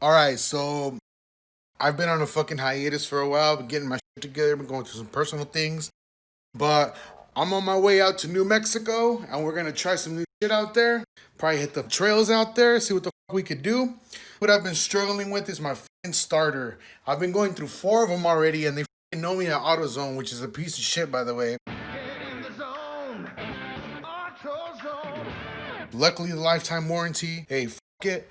All right, so I've been on a fucking hiatus for a while, been getting my shit together, been going through some personal things, but I'm on my way out to New Mexico, and we're gonna try some new shit out there. Probably hit the trails out there, see what the fuck we could do. What I've been struggling with is my fucking starter. I've been going through 4 of them already, and they fucking know me at AutoZone, which is a piece of shit, by the way. Luckily, the lifetime warranty. Hey, fuck it.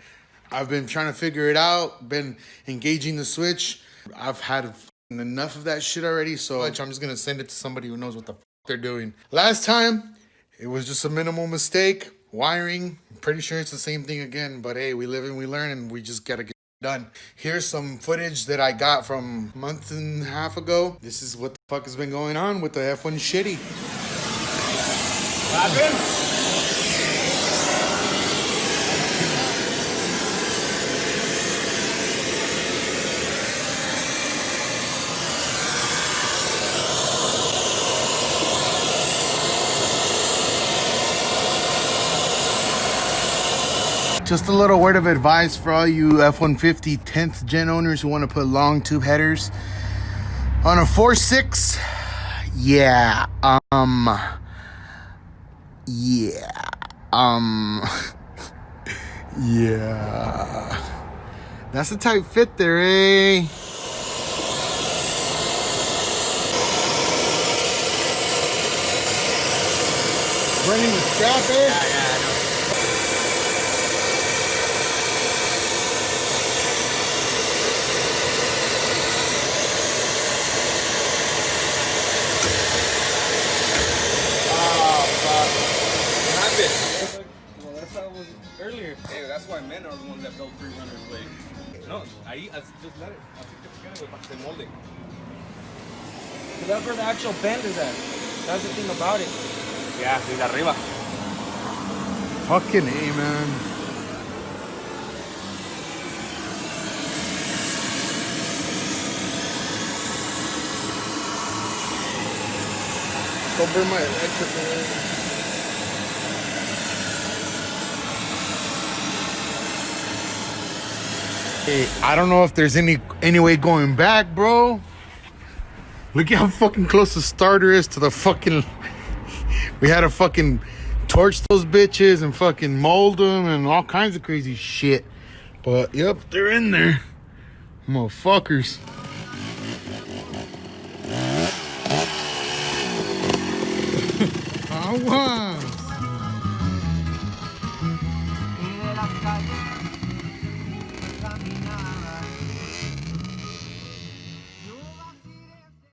I've been trying to figure it out, been engaging the switch. I've had enough of that shit already, so I'm just gonna send it to somebody who knows what the fuck they're doing. Last time, it was just a minimal mistake. Wiring, I'm pretty sure it's the same thing again, but hey, we live and we learn, and we just gotta get done. Here's some footage that I got from a month and a half ago. This is what the fuck has been going on with the F1 shitty. What happened? Just a little word of advice for all you F-150 10th gen owners who want to put long tube headers on a 4.6. Yeah, yeah. That's a tight fit there, eh? Running the strap, eh? Yeah, I know. What happened? Well, that's how it was earlier. Hey, that's why men are the ones that build 300 way. No, ahí, just let it. Así que se quede, para que se molde. But that's where the actual bend is at. That's the thing about it. Yeah, desde arriba. Fucking A, man. Go burn my electrical. Hey, I don't know if there's any way going back, bro. Look at how fucking close the starter is to the fucking... We had to fucking torch those bitches and fucking mold them and all kinds of crazy shit. But, yep, they're in there. Motherfuckers. Oh, wow.